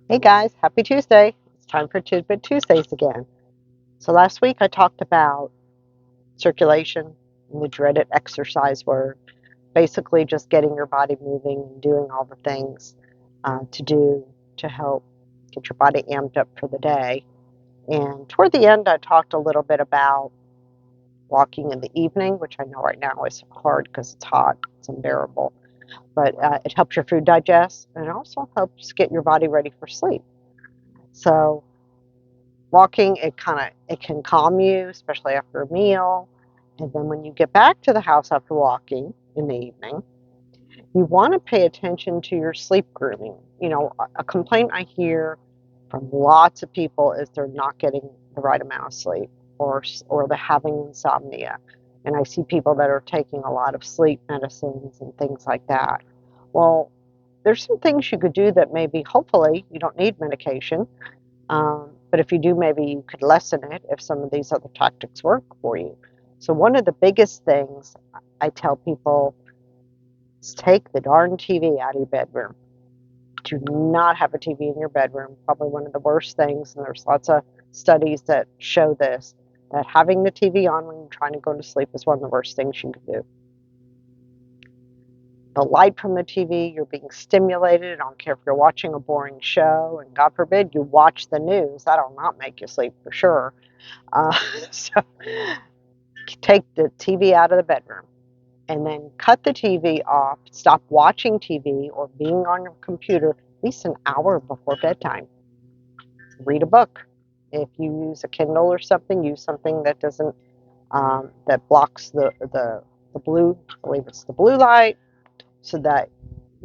Hey guys, happy Tuesday. It's time for Tidbit Tuesdays again. So last week I talked about circulation and the dreaded exercise word, basically just getting your body moving and doing all the things to do to help get your body amped up for the day. And toward the end, I talked a little bit about walking in the evening, which I know right now is hard because it's hot, it's unbearable, but it helps your food digest and it also helps get your body ready for sleep. So walking, it can calm you, especially after a meal. And then when you get back to the house after walking in the evening, you want to pay attention to your sleep grooming. A complaint I hear from lots of people is they're not getting the right amount of sleep, or they're having insomnia. And I see people that are taking a lot of sleep medicines and things like that. Well, there's some things you could do that maybe, hopefully, you don't need medication, but if you do, maybe you could lessen it if some of these other tactics work for you. So, one of the biggest things I tell people is take the darn TV out of your bedroom. Do not have a TV in your bedroom. Probably one of the worst things, and there's lots of studies that show this, that having the TV on when you're trying to go to sleep is one of the worst things you can do. The light from the TV, you're being stimulated. I don't care if you're watching a boring show, and God forbid you watch the news. That'll not make you sleep for sure. So take the TV out of the bedroom and then cut the TV off. Stop watching TV or being on your computer at least an hour before bedtime. Read a book. If you use a Kindle or something, use something that doesn't that blocks the blue. I believe it's the blue light, so that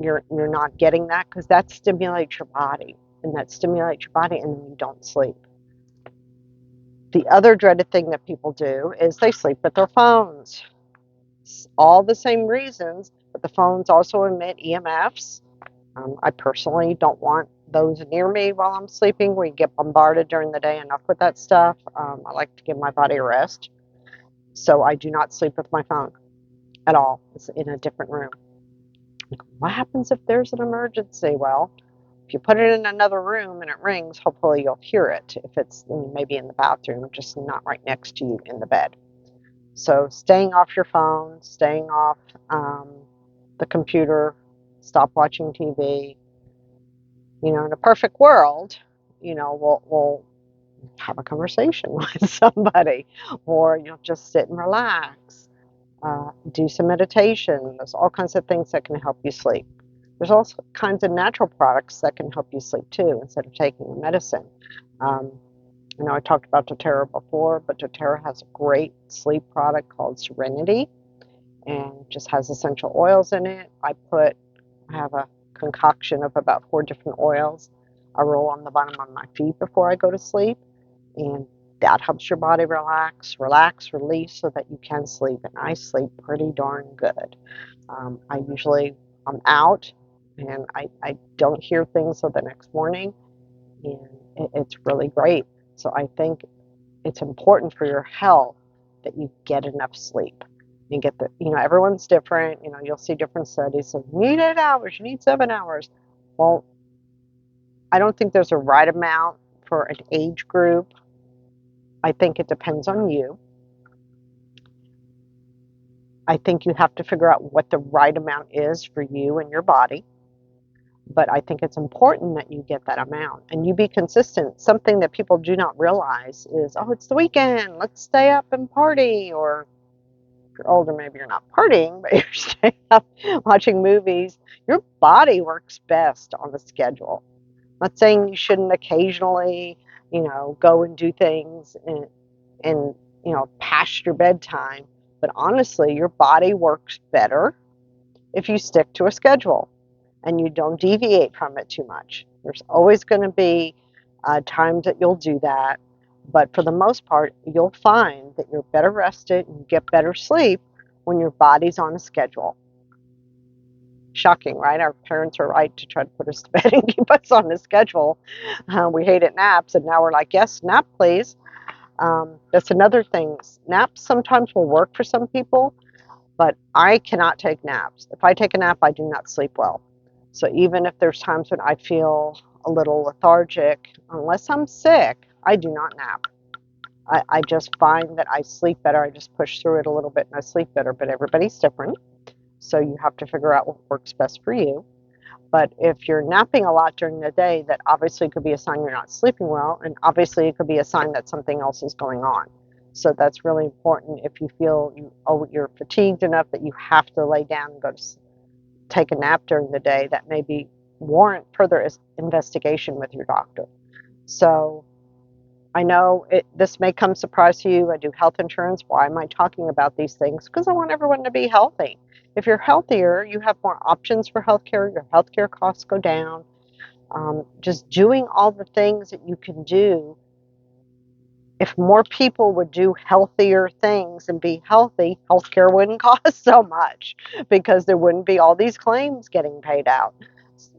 you're not getting that, because that stimulates your body, and then you don't sleep. The other dreaded thing that people do is they sleep with their phones. All the same reasons, but the phones also emit EMFs. I personally don't want those near me while I'm sleeping. We get bombarded during the day enough with that stuff. I like to give my body a rest. So I do not sleep with my phone at all. It's in a different room. What happens if there's an emergency? Well, if you put it in another room and it rings, hopefully you'll hear it. If it's maybe in the bathroom, just not right next to you in the bed. So staying off your phone, staying off um, the computer, stop watching TV. In a perfect world, we'll have a conversation with somebody, or you'll just sit and relax, do some meditation. There's all kinds of things that can help you sleep. There's also kinds of natural products that can help you sleep too, instead of taking the medicine. Um, I know I talked about doTERRA before, but doTERRA has a great sleep product called Serenity, and just has essential oils in it. I have a concoction of about 4 different oils. I roll on the bottom of my feet before I go to sleep, and that helps your body release so that you can sleep. And I sleep pretty darn good. I'm out and I don't hear things till the next morning, and it's really great. So I think it's important for your health that you get enough sleep and everyone's different. You'll see different studies of you need 8 hours, you need 7 hours. Well, I don't think there's a right amount for an age group. I think it depends on you. I think you have to figure out what the right amount is for you and your body. But I think it's important that you get that amount and you be consistent. Something that people do not realize is, oh, it's the weekend, let's stay up and party. Or if you're older, maybe you're not partying, but you're staying up watching movies. Your body works best on a schedule. I'm not saying you shouldn't occasionally, go and do things and past your bedtime. But honestly, your body works better if you stick to a schedule and you don't deviate from it too much. There's always going to be times that you'll do that, but for the most part, you'll find that you're better rested and you get better sleep when your body's on a schedule. Shocking, right? Our parents are right to try to put us to bed and keep us on a schedule. We hated naps, and now we're like, yes, nap, please. That's another thing. Naps sometimes will work for some people, but I cannot take naps. If I take a nap, I do not sleep well. So even if there's times when I feel a little lethargic, unless I'm sick, I do not nap. I just find that I sleep better. I just push through it a little bit and I sleep better, but everybody's different. So you have to figure out what works best for you. But if you're napping a lot during the day, that obviously could be a sign you're not sleeping well, and obviously it could be a sign that something else is going on. So that's really important. If you feel you're fatigued enough that you have to lay down and go to take a nap during the day, that may be warrant further investigation with your doctor. So I know this may come surprise to you. I do health insurance. Why am I talking about these things? Because I want everyone to be healthy. If you're healthier, you have more options for healthcare. Your healthcare costs go down. Just doing all the things that you can do. If more people would do healthier things and be healthy, healthcare wouldn't cost so much because there wouldn't be all these claims getting paid out.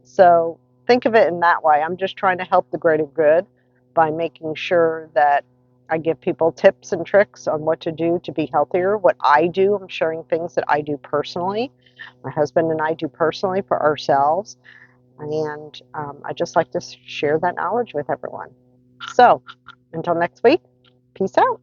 So think of it in that way. I'm just trying to help the greater good by making sure that I give people tips and tricks on what to do to be healthier. What I do, I'm sharing things that I do personally. My husband and I do personally for ourselves. And I just like to share that knowledge with everyone. So until next week, peace out.